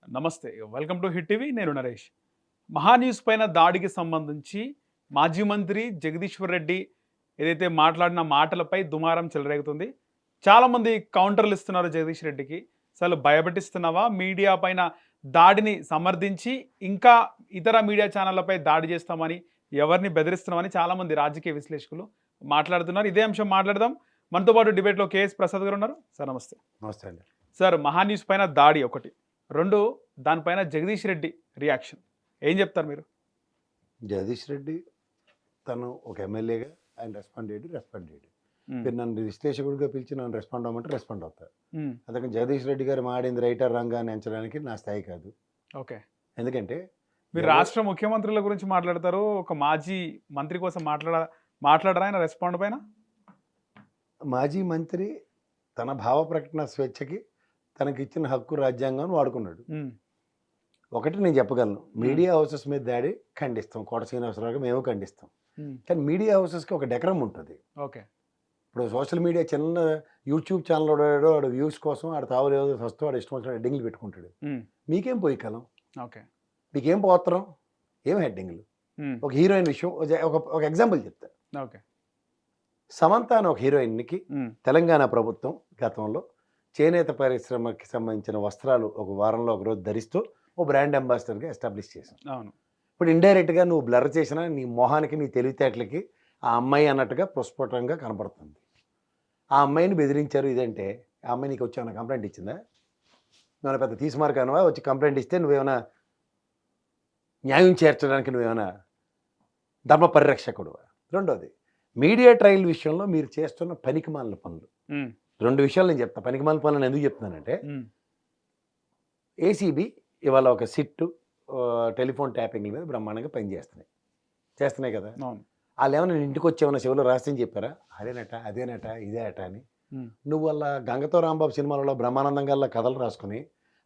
నమస్తే. Welcome to hit TV. నేను నరేష్. మహాన్యూస్ పైన దాడికి సంబంధించి మాజీ మంత్రి జగదీశ్వర్ రెడ్డి ఏదైతే మాట్లాడిన మాటలపై దుమారం చెలరేగుతుంది. చాలామంది కౌంటర్లు ఇస్తున్నారు జగదీష్ రెడ్డికి. అసలు భయపెట్టిస్తున్నావా? మీడియా పైన దాడిని సమర్థించి ఇంకా ఇతర మీడియా ఛానళ్లపై దాడి చేస్తామని, ఎవరిని బెదిరిస్తున్నామని చాలామంది రాజకీయ విశ్లేషకులు మాట్లాడుతున్నారు. ఇదే అంశం మాట్లాడదాం. మనతో పాటు డిబేట్లో కేఎస్ ప్రసాద్ గారు ఉన్నారు. సార్ నమస్తే. నమస్తే అండి. సార్, మహాన్యూస్ పైన దాడి ఒకటి, రెండు దానిపైన జగదీష్ రెడ్డి రియాక్షన్ ఏం చెప్తారు మీరు? జగదీష్ రెడ్డి తను ఒక ఎమ్మెల్యేగా ఆయన రెస్పాండ్ చేయడు. మీరు నన్ను విశ్లేషకుడిగా పిలిచి నన్ను రెస్పాండ్ అవ్వమంటే రెస్పాండ్ అవుతారు. అందుకని జగదీష్ రెడ్డి గారు మాడింది రైటర్ రంగాన్ని ఎంచడానికి నా స్థాయి కాదు. ఓకే, ఎందుకంటే మీరు రాష్ట్ర ముఖ్యమంత్రుల గురించి మాట్లాడతారు, ఒక మాజీ మంత్రి కోసం మాట్లాడరా ఆయన రెస్పాండ్ పైన? మాజీ మంత్రి తన భావ ప్రకటన స్వేచ్ఛకి తనకిచ్చిన హక్కు రాజ్యాంగం వాడుకున్నాడు. ఒకటి నేను చెప్పగలను, మీడియా హౌసెస్ మీద దాడి ఖండిస్తాం, కోట శ్రీనివాసరావుగా మేము ఖండిస్తాం. కానీ మీడియా హౌసెస్కి ఒక డెకరం ఉంటుంది. ఓకే, ఇప్పుడు సోషల్ మీడియా చిన్న యూట్యూబ్ ఛానల్ వాడు వ్యూస్ కోసం ఆడ తావలేదు వస్తూ వాడు ఇష్టం వచ్చిన హెడ్డింగ్లు పెట్టుకుంటాడు. మీకేం పోయి కాలం, ఓకే, మీకేం పోత్రం, ఏం హెడ్డింగ్లు. ఒక హీరోయిన్ విషయం ఒక ఎగ్జాంపుల్ చెప్తా. ఓకే, సమంత అని ఒక హీరోయిన్కి తెలంగాణ ప్రభుత్వం గతంలో చేనేత పరిశ్రమకి సంబంధించిన వస్త్రాలు ఒక వారంలో ఒక రోజు ధరిస్తూ ఓ బ్రాండ్ అంబాసిడర్గా ఎస్టాబ్లిష్ చేశాం. అవును. ఇప్పుడు ఇండైరెక్ట్గా నువ్వు బ్లర్ చేసిన నీ మొహానికి నీ తెలివితేటలకి ఆ అమ్మాయి అన్నట్టుగా ప్రస్ఫుటంగా కనపడుతుంది. ఆ అమ్మాయిని బెదిరించారు. ఇదంటే ఆ అమ్మాయి నీకు వచ్చి ఏమైనా కంప్లైంట్ ఇచ్చిందా? నువ్వేమైనా పెద్ద తీసుమార్కనవా? వచ్చి కంప్లైంట్ ఇస్తే నువ్వేమైనా న్యాయం చేర్చడానికి నువ్వేమైనా ధర్మ పరిరక్షకుడువా? రెండోది, మీడియా ట్రయల్ విషయంలో మీరు చేస్తున్న పనికిమాలిన పనులు. రెండు విషయాలు నేను చెప్తాను. పనికిమాలిన పనులను ఎందుకు చెప్తున్నానంటే, ఏసీబీ ఇవాళ ఒక సిట్టు టెలిఫోన్ ట్యాపింగ్ మీద బ్రహ్మాండంగా చేస్తున్నాయి కదా. వాళ్ళు ఏమైనా ఇంటికి వచ్చి ఏమైనా చెవులు రాసి చెప్పారా? అదేనట ఇదే అట అని. నువ్వు వాళ్ళ గంగతో రాంబాబు సినిమాలలో బ్రహ్మానందంగా కథలు రాసుకుని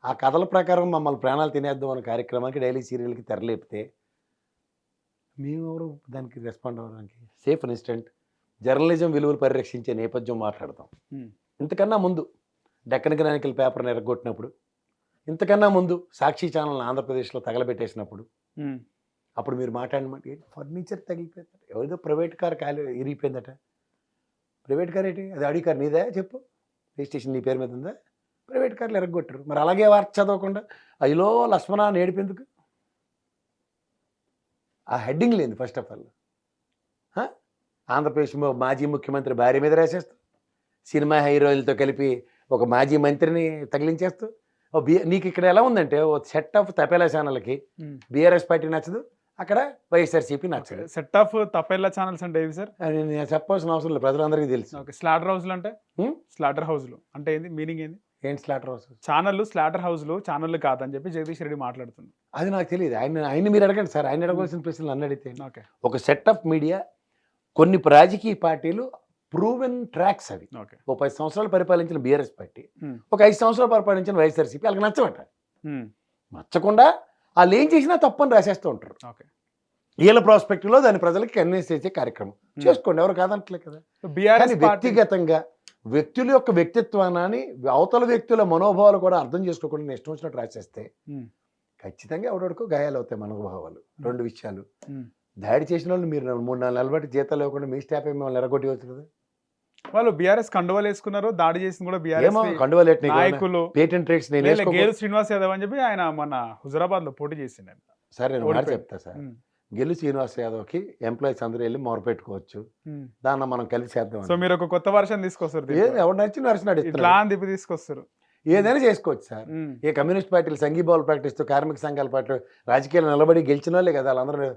ఆ కథల ప్రకారం మమ్మల్ని ప్రాణాలు తినేద్దాం అనే కార్యక్రమానికి డైలీ సీరియల్కి తెరలేపితే మేమెవరు దానికి రెస్పాండ్ అవ్వడానికి? సేఫ్ ఇన్స్టెంట్ జర్నలిజం విలువలు పరిరక్షించే నేపథ్యం మాట్లాడతాం. ఇంతకన్నా ముందు డెక్కన్ క్రానికల్ పేపర్ని ఎరగొట్టినప్పుడు, ఇంతకన్నా ముందు సాక్షి ఛానల్ని ఆంధ్రప్రదేశ్లో తగలబెట్టేసినప్పుడు, అప్పుడు మీరు మాట్లాడిన ఫర్నిచర్ తగిలిపోయిందట, ఎవరిదో ప్రైవేట్ కార్ ఇరిగిపోయిందట. ప్రైవేట్ కార్ ఏంటి? అది ఆడి కార్ నీదే చెప్పు, రిజిస్ట్రేషన్ నీ పేరు మీద ఉందా? ప్రైవేట్ కార్లు ఎరగొట్టారు. మరి అలాగే వార్త చదవకుండా అయ్యలో లక్ష్మణ నేడిపేందుకు? ఆ హెడ్డింగ్ లేదు. ఫస్ట్ ఆఫ్ ఆల్ ఆంధ్రప్రదేశ్ మాజీ ముఖ్యమంత్రి భార్య మీద రాసేస్తూ, సినిమా హీరోయిన్లతో కలిపి ఒక మాజీ మంత్రిని తగిలించేస్తూ, నీకు ఇక్కడ ఎలా ఉందంటే ఓ సెట్ ఆఫ్ తపేలా ఛానల్కి బీఆర్ఎస్ పార్టీ నచ్చదు, అక్కడ వైఎస్ఆర్సీపీ నచ్చదు. సెట్ ఆఫ్ తపేలా ఛానల్స్ అంటే ఏవి సార్? నేను చెప్పాల్సిన అవసరం లేదు, ప్రజలందరికీ తెలుసు. ఓకే, స్లాటర్ హౌస్లు అంటే? స్లాటర్ హౌస్లు అంటే ఏంది? మీనింగ్ ఏంది? ఏంటి స్లాటర్ హౌస్? ఛానళ్ళు స్లాటర్ హౌస్లు ఛానళ్ళు కాదని చెప్పి జగదీష్ రెడ్డి మాట్లాడుతుంది. అది నాకు తెలియదు. ఆయన మీరు అడగండి సార్, ఆయన అడగవలసిన ప్రశ్నలు నన్ను అడిగితే. ఓకే, ఒక సెట్ ఆఫ్ మీడియా, కొన్ని రాజకీయ పార్టీలు ప్రూవెన్ ట్రాక్స్ అవి. ఓ 10 సంవత్సరాలు పరిపాలించిన బీఆర్ఎస్ పార్టీ, ఒక 5 సంవత్సరాలు పరిపాలించిన వైఎస్ఆర్సీపీ, వాళ్ళకి నచ్చబట్ట. నచ్చకుండా వాళ్ళు ఏం చేసినా తప్పని రాసేస్తూ ఉంటారు. వీళ్ళ ప్రాస్పెక్టివ్లో దాని ప్రజలకి కన్విన్స్ చేసే కార్యక్రమం చేసుకోండి, ఎవరు కాదంటలే కదా. వ్యక్తిగతంగా వ్యక్తుల యొక్క వ్యక్తిత్వాన్ని, అవతల వ్యక్తుల మనోభావాలు కూడా అర్థం చేసుకోకుండా ఇష్టం వచ్చినట్టు రాసేస్తే ఖచ్చితంగా ఎవరికో గాయాలు అవుతాయి మనోభావాలు. రెండు విషయాలు, దాడి చేసిన వాళ్ళు మీరు 3-4 నెలల బట్టి జీతాలు ఇవ్వకుండా మీ స్టాఫ్ మిమ్మల్ని ఎరగొట్టవచ్చు కదా. వాళ్ళు బీఆర్ఎస్ కండువాలు వేసుకున్నారు, దాడి చేసింది కూడా బీఆర్ఎస్ నాయకులు. పేటెంట్ రేట్స్ గేలు శ్రీనివాస్ యాదవ్ అని చెప్పి ఆయన మన హుజరాబాద్ లో పోటీ చేసిండు. సార్ నేను మాట చెప్తా సార్, గెలు శ్రీనివాస్ యాదవ్కి ఎంప్లాయీస్ అందరూ వెళ్ళి మొరపెట్టుకోవచ్చు, దాన్ని మనం కలిసి చేద్దాం. సో మీరు ఒక కొత్త వర్షన్ తీసుకొస్తారు, ఎవరు నచ్చినాడు ఇట్లా దిప్పి తీసుకొస్తారు, ఏదైనా చేసుకోవచ్చు సార్. ఏ కమ్యూనిస్ట్ పార్టీలు సంఘీభావాలు ప్రకటిస్తూ కార్మిక సంఘాల పార్టీలు రాజకీయాలు నిలబడి గెలిచిన వాళ్ళే కదా వాళ్ళందరూ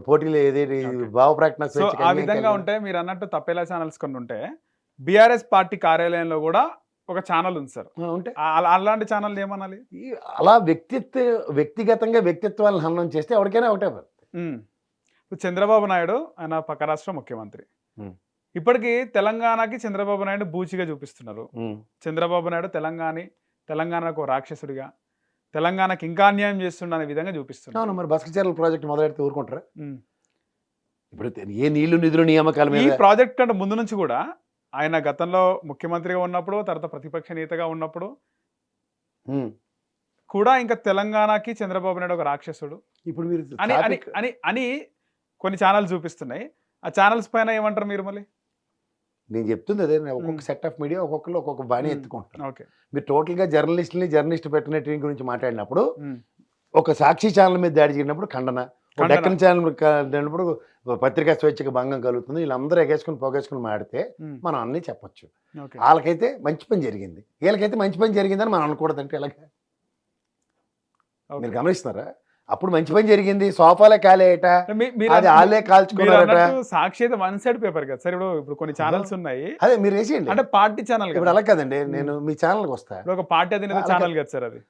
పోటీలు ఏదేది భావ ప్రకటన. ఆ విధంగా ఉంటే మీరు అన్నట్టు తప్పేలా ఛానల్స్ కొన్ని ఉంటే బీఆర్ఎస్ పార్టీ కార్యాలయంలో కూడా ఒక ఛానల్ ఉంది సార్, ఉంటే అలాంటి ఛానల్ ఏమనాలి? అలా వ్యక్తిగతంగా వ్యక్తిత్వాలను హననం చేస్తే ఎవరికైనా ఒకటే. చంద్రబాబు నాయుడు ఆయన పక్క రాష్ట్ర ముఖ్యమంత్రి, ఇప్పటికీ తెలంగాణకి చంద్రబాబు నాయుడు బూచిగా చూపిస్తున్నారు. చంద్రబాబు నాయుడు తెలంగాణకు రాక్షసుడిగా, తెలంగాణకి ఇంకా అన్యాయం చేస్తుండ అనే విధంగా చూపిస్తున్నారు. మరి బస్కచర్ల ప్రాజెక్ట్ మొదలెడితే ఊరుకుంటారా? ఇప్పుడు ఏ నీళ్లు నిధులు నియామకాల మీద ఈ ప్రాజెక్ట్ కంటే ముందు నుంచి కూడా ఆయన గతంలో ముఖ్యమంత్రిగా ఉన్నప్పుడు, తర్వాత ప్రతిపక్ష నేతగా ఉన్నప్పుడు కూడా ఇంకా తెలంగాణకి చంద్రబాబు నాయుడు ఒక రాక్షసుడు ఇప్పుడు మీరు అని అని topic- అని అని కొన్ని ఛానల్స్ చూపిస్తున్నాయి. ఆ ఛానల్స్ పైన ఏమంటారు మీరు మళ్ళీ? నేను చెప్తుంది అదే, ఒక్కొక్క సెట్ ఆఫ్ మీడియా ఒక్కొక్కరు ఒక్కొక్క బాణి ఎత్తుకుంటారు. ఓకే. మీరు టోటల్గా జర్నలిస్ట్ పెట్టిన గురించి మాట్లాడినప్పుడు ఒక సాక్షి ఛానల్ మీద దాడి చేసినప్పుడు ఖండన, ఒక ఖండన. డెక్కన్ ఛానల్ కాడినప్పుడు పత్రికా స్వేచ్ఛకు భంగం కలుగుతుంది, వీళ్ళందరూ ఎగేసుకుని పొగేసుకుని మాడితే మనం అన్నీ చెప్పొచ్చు. ఓకే. వాళ్ళకైతే మంచి పని జరిగింది, వీళ్ళకైతే మంచి పని జరిగిందని మనం అనకూడదంటే ఎలాగ? మీరు గమనిస్తున్నారా? అప్పుడు మంచి పని జరిగింది, సోఫాలే కాలేయట, అది వాళ్ళే కాల్చుకున్నారట. సాక్షి అయితే వన్ సైడ్ పేపర్ కదా సార్. ఇప్పుడు కొన్ని ఛానల్స్ ఉన్నాయి, అదే మీరు వేసేయండి. అంటే పార్టీ ఛానల్ ఇప్పుడు అలా కదండి, నేను మీ ఛానల్కి వస్తా. ఇప్పుడు ఒక పార్టీ అధినేత ఛానల్ కదా సార్ అది.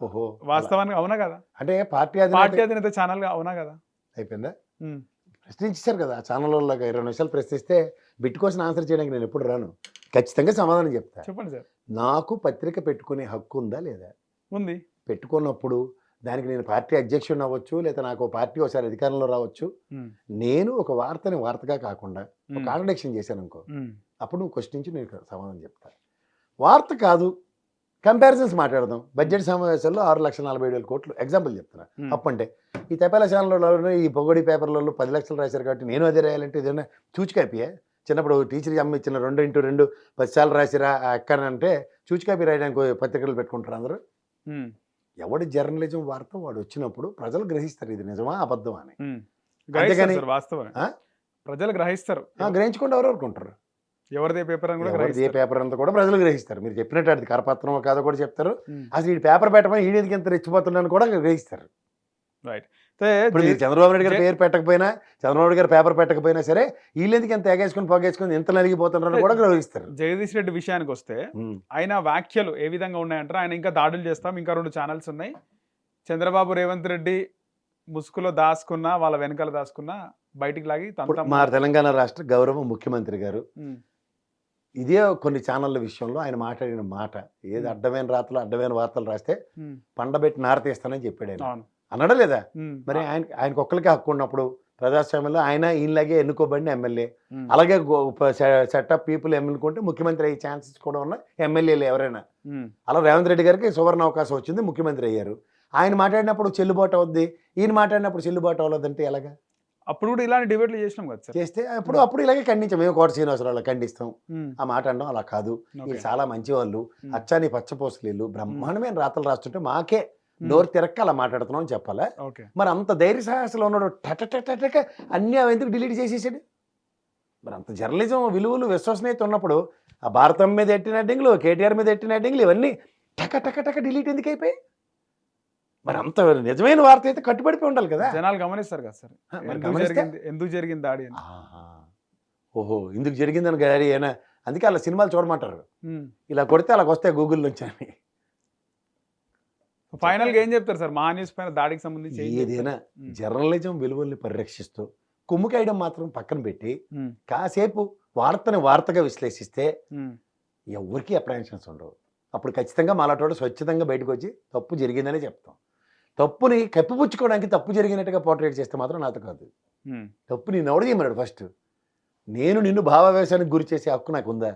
ఓహో, వాస్తవానికి అవునా కదా? అంటే పార్టీ పార్టీ అధినేత ఛానల్ అవునా కదా? అయిపోయిందా? ఉమ్. ప్రశ్నించారు కదా ఆ ఛానల్ వాళ్ళకి, 20 నిమిషాలు ప్రశ్నిస్తే బిట్ కోసం ఆన్సర్ చేయడానికి నేను ఎప్పుడు రాను, ఖచ్చితంగా సమాధానం చెప్తా. చెప్పండి సార్. నాకు పత్రిక పెట్టుకునే హక్కు ఉందా లేదా? ఉంది. పెట్టుకున్నప్పుడు దానికి నేను పార్టీ అధ్యక్షుడిని అవ్వచ్చు, లేదా నాకు పార్టీ ఒకసారి అధికారంలో రావచ్చు. నేను ఒక వార్తని వార్తగా కాకుండా ఒక కాంట్రడిక్షన్ చేశాను అనుకో, అప్పుడు నువ్వు క్వశ్చన్ నుంచి నేను సమాధానం చెప్తా. వార్త కాదు, కంపారిజన్స్ మాట్లాడదాం. బడ్జెట్ సమావేశాల్లో 6,40,000 కోట్లు ఎగ్జాంపుల్ చెప్తున్నా. అప్పుంటే ఈ తెపాల ఛానల్లో ఈ పొగడి పేపర్లలో 10 లక్షలు రాశారు కాబట్టి నేను అదే రాయాలంటే ఏదైనా చూచికాపియా? చిన్నప్పుడు టీచర్ అమ్మ ఇచ్చిన 2x2 10 సార్లు రాసిరా ఎక్కనంటే చూచికాపి రాయడానికి పత్రికలు పెట్టుకుంటారు అందరూ. ఎవడి జర్నలిజం వార్త వాడు వచ్చినప్పుడు ప్రజలు గ్రహిస్తారు ఇది నిజమా అబద్ధమా అని. వాస్తవం ప్రజలు గ్రహిస్తారు. గ్రహించుకుంటే ఎవరెవరికి ఉంటారు, ఎవరిదే పేపర్ అని కూడా ఏ పేపర్ అంతా కూడా ప్రజలు గ్రహిస్తారు. మీరు చెప్పినట్టు అది కరపత్రం కాదో కూడా చెప్తారు. అసలు ఈ పేపర్ పెట్టమని ఈడేదికి ఎంత రెచ్చిపోతున్నాను కూడా గ్రహిస్తారు. రైట్. ఇప్పుడు మీరు చంద్రబాబు నాయుడు గారు పేరు పెట్టకపోయినా, చంద్రబాబు నాయుడు గారు పేపర్ పెట్టకపోయినా సరే, వీళ్ళెందుకు ఎంత ఎగేసుకుని పొగేసుకుని ఎంత నలిగిపోతున్నారని కూడా గ్రహిస్తారు. జగదీష్ రెడ్డి విషయానికి వస్తే ఆయన వ్యాఖ్యలు ఏ విధంగా ఉన్నాయంటారు? ఆయన ఇంకా దాడులు చేస్తాం, ఇంకా 2 ఛానల్స్ ఉన్నాయి, చంద్రబాబు రేవంత్ రెడ్డి ముసుగులో దాచుకున్నా వాళ్ళ వెనకాల దాచుకున్నా బయటికి లాగి మా తెలంగాణ రాష్ట్ర గౌరవ ముఖ్యమంత్రి గారు ఇదే కొన్ని ఛానళ్ళ విషయంలో ఆయన మాట్లాడిన మాట, ఏది అడ్డమైన రాతలు అడ్డమైన వార్తలు రాస్తే పండబెట్టి నారతీస్తానని చెప్పాడు. ఆయన అన్నాడా లేదా? మరి ఆయనకు ఒక్కరికే హక్కు ఉన్నప్పుడు ప్రజాస్వామ్యంలో ఆయన ఈయనలాగే ఎన్నుకోబడిన ఎమ్మెల్యే, అలాగే సెట్ ఆఫ్ పీపుల్ ఎన్నుకుంటే ముఖ్యమంత్రి అయ్యే ఛాన్సెస్ కూడా ఉన్న ఎమ్మెల్యేలు ఎవరైనా. అలా రేవంత్ రెడ్డి గారికి సువర్ణ అవకాశం వచ్చింది, ముఖ్యమంత్రి అయ్యారు. ఆయన మాట్లాడినప్పుడు చెల్లుబాటు అవుద్ది, ఈయన మాట్లాడినప్పుడు చెల్లుబాటు అవ్వలేదంటే ఎలాగా? అప్పుడు కూడా ఇలాంటి డిబేట్లు చేసినాం కదా సార్. చేస్తే అప్పుడు ఇలాగే ఖండించాం. మేము కోట శ్రీనివాసరావు ఖండిస్తాం ఆ మాట అనడం. అలా కాదు, వీళ్ళు చాలా మంచి వాళ్ళు, అచ్చాని పచ్చపోసలీళ్ళు బ్రహ్మాండమైన రాతలు రాస్తుంటే మాకే నోరు తిరక్క అలా మాట్లాడుతున్నాం అని చెప్పాలా? మరి అంత ధైర్య సాహసంలో ఉన్నాడు, టటటటక అన్నీ అవి ఎందుకు డిలీట్ చేసేసాడు? మరి అంత జర్నలిజం విలువలు విశ్వసనీయత ఉన్నప్పుడు ఆ భారతం మీద ఎట్టిన అడ్డింగ్లు, కేటీఆర్ మీద ఎట్టిన అడ్డింగ్లు ఇవన్నీ టక డిలీట్ ఎందుకు అయిపోయి? మరి అంత నిజమైన వార్త అయితే కట్టుబడిపోయి ఉండాలి కదా, జనాలు గమనిస్తారు కదా సార్. ఎందుకు జరిగింది దాడి అని. ఓహో, ఎందుకు జరిగిందని గాడి అయినా, అందుకే అలా సినిమాలు చూడమంటారు. ఇలా కొడితే అలాగ వస్తాయి గూగుల్ నుంచి అని. ఫైనల్ గా ఏం చెప్తారు సార్ మహా న్యూస్ పైన దాడికి సంబంధించి? ఏదైనా జర్నలిజం విలువల్ని పరిరక్షిస్తూ కుమ్ముకేయడం మాత్రం పక్కన పెట్టి కాసేపు వార్తని వార్తగా విశ్లేషిస్తే ఎవరికి అప్రహెన్షన్స్ ఉండవు. అప్పుడు ఖచ్చితంగా మాలాటోడు స్వచ్ఛతంగా బయటకు వచ్చి తప్పు జరిగిందనే చెప్తాం. తప్పుని కప్పిపుచ్చుకోవడానికి తప్పు జరిగినట్టుగా పోర్ట్రేట్ చేస్తే మాత్రం నాతో కాదు. తప్పు నేను ఎవడు చేయమన్నాడు? ఫస్ట్ నేను నిన్ను భావావేశానికి గురి చేసే హక్కు నాకు ఉందా?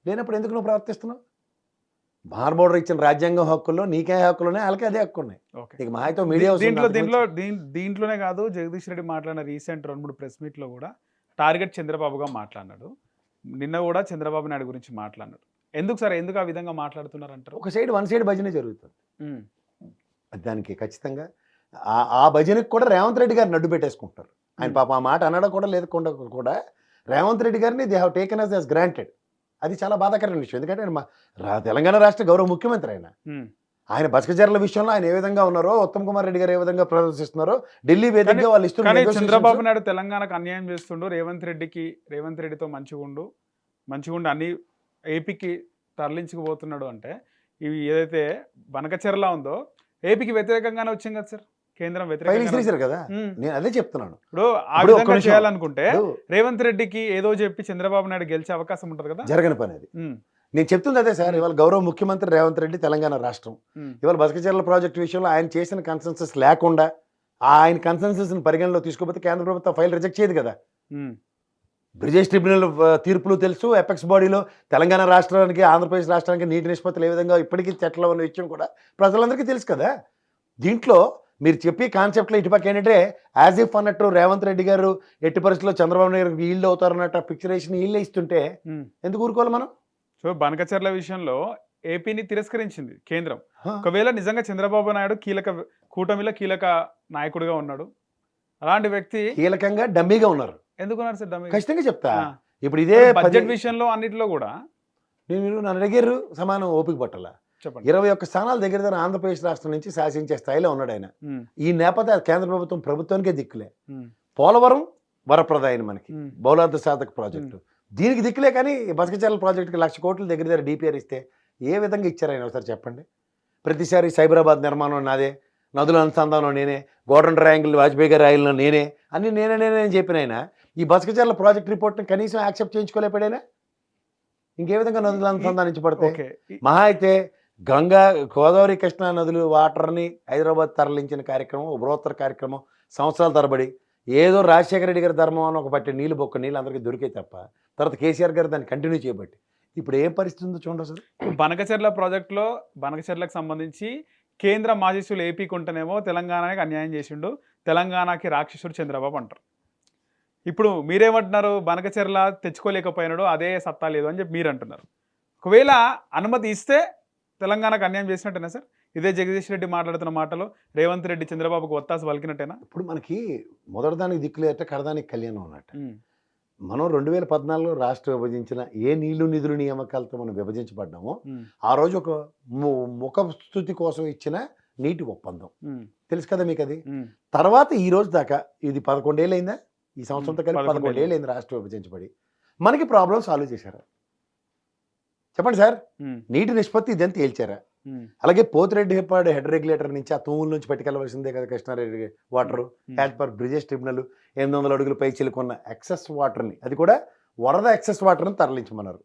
లేనప్పుడు ఎందుకు నువ్వు ప్రవర్తిస్తున్నావు? బార్బోర్డర్ ఇచ్చిన రాజ్యాంగం హక్కుల్లో నీకే హక్కులునే వాళ్ళకి అదే హక్కు ఉన్నాయి. మీడియా దీంట్లోనే కాదు, జగదీష్ రెడ్డి మాట్లాడిన రీసెంట్ 2-3 ప్రెస్ మీట్ లో కూడా టార్గెట్ చంద్రబాబుగా మాట్లాడినాడు. నిన్న కూడా చంద్రబాబు నాయుడు గురించి మాట్లాడినాడు. ఎందుకు సార్, ఎందుకు ఆ విధంగా మాట్లాడుతున్నారు అంటారు? ఒక సైడ్ వన్ సైడ్ భజనే జరుగుతుంది. దానికి ఖచ్చితంగా ఆ భజనకి కూడా రేవంత్ రెడ్డి గారిని అడ్డు పెట్టేసుకుంటారు. ఆయన పాప ఆ మాట అనడం కూడా లేకుండా కూడా రేవంత్ రెడ్డి గారిని they have taken as granted. అది చాలా బాధాకరమైన విషయం. ఎందుకంటే ఆయన తెలంగాణ రాష్ట్ర గౌరవ ముఖ్యమంత్రి. ఆయన బసకచర్ల విషయంలో ఆయన ఏ విధంగా ఉన్నారో, ఉత్తమ్ కుమార్ రెడ్డి గారు ఏ విధంగా ప్రదర్శిస్తున్నారో ఢిల్లీ వేదికగా వాళ్ళు ఇస్తున్నారు. చంద్రబాబు నాయుడు తెలంగాణకు అన్యాయం చేస్తుండు, రేవంత్ రెడ్డితో మంచిగుండు అన్ని ఏపీకి తరలించుకుపోతున్నాడు అంటే, ఇవి ఏదైతే బనకచెర్ల ఉందో ఏపీకి వ్యతిరేకంగానే వచ్చింది కదా సార్. కేంద్రం వ్యతిరేకంగా కదా, నేను అదే చెప్తున్నాను. ఇప్పుడు ఆ విధంగా చేయాలనుకుంటే రేవంత్ రెడ్డికి ఏదో చెప్పి చంద్రబాబు నాయుడు గెలిచే అవకాశం ఉంటుంది కదా. జరగని పని అది. నేను చెప్తుంది అదే సార్. ఇవాళ గౌరవ ముఖ్యమంత్రి రేవంత్ రెడ్డి తెలంగాణ రాష్ట్రం, ఇవాళ బసకచెర్ల ప్రాజెక్టు విషయంలో ఆయన చేసిన కన్సెన్సస్ లేకుండా ఆయన కన్సెన్సస్ పరిగణలో తీసుకోకపోతే కేంద్ర ప్రభుత్వం ఫైల్ రిజెక్ట్ చేయదు కదా. బ్రిజేష్ ట్రిబ్యునల్ తీర్పులు తెలుసు, ఎపెక్స్ బాడీలో తెలంగాణ రాష్ట్రానికి ఆంధ్రప్రదేశ్ రాష్ట్రానికి నీటి నిష్పత్తులు ఏ విధంగా ఇప్పటికీ చట్టంలో ఉన్న విషయం కూడా ప్రజలందరికీ తెలుసు కదా. దీంట్లో మీరు చెప్పే కాన్సెప్ట్లో ఇటుపక్క ఏంటంటే యాజ్ ఇఫ్ అన్నట్టు రేవంత్ రెడ్డి గారు ఎట్టి పరిస్థితుల్లో చంద్రబాబు నాయుడు గారికి ఈల్డ్ అవుతారన్నట్టు పిక్చరేషన్ ఈల్డ్ ఇస్తుంటే ఎందుకు ఊరుకోవాలి మనం? సో బనకచర్ల విషయంలో ఏపీని తిరస్కరించింది కేంద్రం. ఒకవేళ నిజంగా చంద్రబాబు నాయుడు కూటమిలో కీలక నాయకుడిగా ఉన్నాడు, అలాంటి వ్యక్తి కీలకంగా డమ్మీగా ఉన్నారు. ఎందుకున్నారు సార్ డమ్మీ? ఖచ్చితంగా చెప్తా. ఇప్పుడు ఇదే బడ్జెట్ విషయంలో అన్నిటిలో కూడా మీరు నన్ను అడిగారు, సమానం ఓపిక పట్టాల. 21 స్థానాల దగ్గర ఆంధ్రప్రదేశ్ రాష్ట్రం నుంచి శాసించే స్థాయిలో ఉన్నాడు ఆయన. ఈ నేపథ్య కేంద్ర ప్రభుత్వానికే దిక్కులే. పోలవరం వరప్రదాయని మనకి బౌలార్థ సాధక ప్రాజెక్టు, దీనికి దిక్కులే. కానీ బసకచర్ల ప్రాజెక్టుకి 1,00,000 కోట్లు దగ్గర డిపిఆర్ ఇస్తే ఏ విధంగా ఇచ్చారు ఆయన ఒకసారి చెప్పండి. ప్రతిసారి సైబరాబాద్ నిర్మాణం నాదే, నదుల అనుసంధానం నేనే, గోల్డెన్ ట్రయాంగిల్ వాజ్పేయి గారి రాయిల్లో నేనే, అన్ని నేనే చెప్పిన ఆయన ఈ బసకచర్ల ప్రాజెక్ట్ రిపోర్ట్ని కనీసం యాక్సెప్ట్ చేయించుకోలేకపోయాడా? ఇంకే విధంగా నదులు అనుసంధానించబడతాయి? మహా అయితే గంగా గోదావరి కృష్ణా నదులు వాటర్ని హైదరాబాద్ తరలించిన కార్యక్రమం, బృహత్తర కార్యక్రమం, సంవత్సరాల తరబడి ఏదో రాజశేఖర రెడ్డి గారి ధర్మం అని ఒక పట్టి నీళ్ళు బొక్క నీళ్ళు అందరికీ దొరికే తప్ప తర్వాత కేసీఆర్ గారు దాన్ని కంటిన్యూ చేయబట్టి ఇప్పుడు ఏం పరిస్థితి ఉందో చూడండి సార్. బనకచర్ల ప్రాజెక్టులో బనకచర్లకు సంబంధించి కేంద్ర మాజీసులు ఏపీకి ఉంటేనేమో తెలంగాణకి అన్యాయం చేసిండు, తెలంగాణకి రాక్షసుడు చంద్రబాబు అంటారు. ఇప్పుడు మీరేమంటున్నారు? బనకచర్ల తెచ్చుకోలేకపోయినాడు, అదే సత్తా లేదు అని చెప్పి మీరు అంటున్నారు. ఒకవేళ అనుమతి ఇస్తే తెలంగాణకు అన్యాయం చేసినట్టేనా సార్? ఇదే జగదీష్ రెడ్డి మాట్లాడుతున్న మాటలు రేవంత్ రెడ్డి చంద్రబాబుకు ఒత్తాసు పలికినట్టేనా? ఇప్పుడు మనకి మొదటిదానికి దిక్కులేట కడదానికి కళ్యాణం అన్నట్టు. మనం 2014లో రాష్ట్ర విభజించిన ఏ నీళ్లు నిధులు నియామకాలతో మనం విభజించబడ్డామో ఆ రోజు ఒక ముఖస్థుతి కోసం ఇచ్చిన నీటి ఒప్పందం తెలుసు కదా మీకు. అది తర్వాత ఈ రోజు దాకా ఇది 11 ఏళ్ళు అయిందా? ఈ సంవత్సరంతో కలిపి 11 ఏళ్ళు అయింది రాష్ట్రం విభజించబడి. మనకి ప్రాబ్లం సాల్వ్ చేశారా చెప్పండి సార్? నీటి నిష్పత్తి ఇదంతా తేల్చారా? అలాగే పోతిరెడ్డిపాడు హెడ్ రెగ్యులేటర్ నుంచి ఆ తూముల నుంచి పట్టుకెళ్ళవలసిందే కదా Krishna Reddy water. As per Brijesh tribunal 800 అడుగుల పై చిలుకున్న ఎక్సెస్ వాటర్ని, అది కూడా వరద ఎక్సెస్ వాటర్ని తరలించమన్నారు.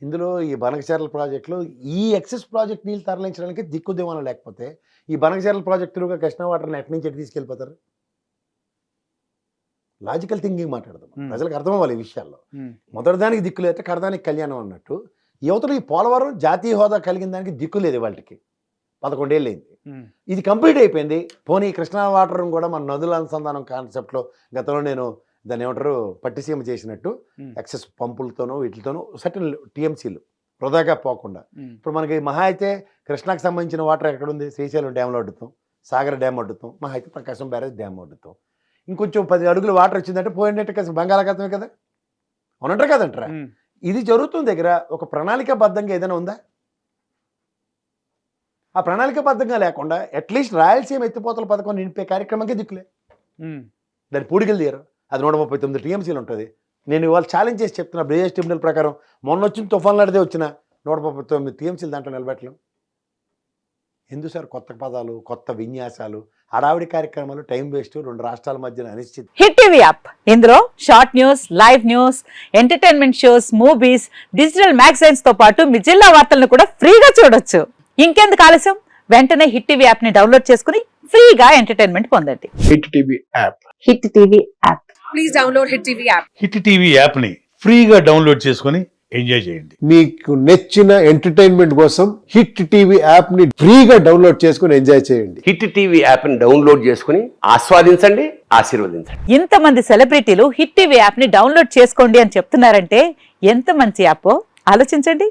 ఇందులో ఈ బనకచర్ల ప్రాజెక్టులో ఈ ఎక్సెస్ ప్రాజెక్ట్ నీళ్ళు తరలించడానికి దిక్కుదేమనం లేకపోతే ఈ బనకచర్ల ప్రాజెక్టులుగా కృష్ణా వాటర్ని ఎక్కడి నుంచి ఎటు తీసుకెళ్ళిపోతారు? లాజికల్ థింకింగ్ మాట్లాడదాం, ప్రజలకు అర్థం అవ్వాలి ఈ విషయాల్లో. మొదటిదానికి దిక్కు లేక కడదానికి కళ్యాణం అన్నట్టు యువతలు ఈ పోలవరం జాతీయ హోదా కలిగిన దానికి దిక్కు లేదు వాళ్ళకి. 11 ఏళ్ళు అయింది, ఇది కంప్లీట్ అయిపోయింది. పోనీ కృష్ణా వాటర్ కూడా మన నదుల అనుసంధానం కాన్సెప్ట్లో గతంలో నేను దాన్ని ఏమంటారు పట్టిసీమ చేసినట్టు ఎక్సెస్ పంపులతోనూ వీటితోనూ సర్టన్ టీఎంసీలు వృధాగా పోకుండా. ఇప్పుడు మనకి మహా అయితే కృష్ణాకి సంబంధించిన వాటర్ ఎక్కడుంది? శ్రీశైలం డ్యామ్లో అడ్డుతాం, సాగర్ డ్యామ్ అడ్డుతాం, మహా అయితే ప్రకాశం బ్యారేజ్ డ్యామ్ అడ్డుతాం. ఇంకొంచెం 10 అడుగులు వాటర్ వచ్చిందంటే పోయినట్టు కదా బంగాళాఖాతమే కదా, అవునంటారు కదంటారా? ఇది జరుగుతుంది దగ్గర ఒక ప్రణాళికాబద్ధంగా ఏదైనా ఉందా? ఆ ప్రణాళికాబద్ధంగా లేకుండా అట్లీస్ట్ రాయలసీమ ఎత్తిపోతల పథకం నింపే కార్యక్రమంకే దిక్కులే. దాని పూడికలు తీయరు. అది 139 టీఎంసీలు ఉంటుంది. నేను ఇవాళ ఛాలెంజ్ చేసి చెప్తున్నా, బ్రిజేష్ ట్రిబ్యునల్ ప్రకారం మొన్న వచ్చిన తుఫాన్ లాంటిదే వచ్చిన 139 టీఎంసీలు దాంట్లో నిలబెట్టలేం. ఎందుకు సార్ కొత్త పదాలు, కొత్త విన్యాసాలు, హడావిడి కార్యక్రమాలు, టైం వేస్ట్, 2 రాష్ట్రాల మధ్యన అనిశ్చితి. హిట్ టీవీ యాప్, ఇందులో short news, live news, entertainment shows, movies, digital magazines తో పాటు మీ జిల్లా వార్తలను కూడా ఫ్రీగా చూడొచ్చు. ఇంకెందుకు ఆలస్యం? వెంటనే హిట్ టీవీ యాప్ ని డౌన్లోడ్ చేసుకుని ఫ్రీగా ఎంటర్టైన్మెంట్ పొందండి. Hit TV app. Hit TV app. Please download hit TV app. Hit TV app ని ఫ్రీగా డౌన్లోడ్ చేసుకుని ఎంజాయ్ చేయండి. మీకు నచ్చిన ఎంటర్టైన్మెంట్ కోసం హిట్ టీవీ యాప్ ని ఫ్రీగా డౌన్లోడ్ చేసుకుని ఎంజాయ్ చేయండి. హిట్ టీవీ యాప్ ని డౌన్లోడ్ చేసుకుని ఆస్వాదించండి, ఆశీర్వదించండి. ఇంతమంది సెలబ్రిటీలు హిట్ టీవీ యాప్ ని డౌన్లోడ్ చేసుకోండి అని చెప్తున్నారంటే ఎంత మంచి యాప్ ఆలోచించండి.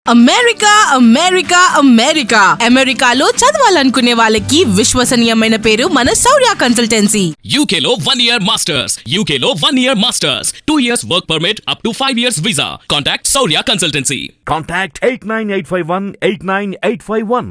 అమెరికా అమెరికా అమెరికా అమెరికాలో చదవాలనుకునే వాళ్ళకి విశ్వసనీయమైన పేరు మన శౌర్య కన్సల్టెన్సీ. UK లో 1 year masters. UK లో 1 year masters. 2 years work permit up to 5 years visa. Contact Saurya Consultancy. Contact 89851 89851.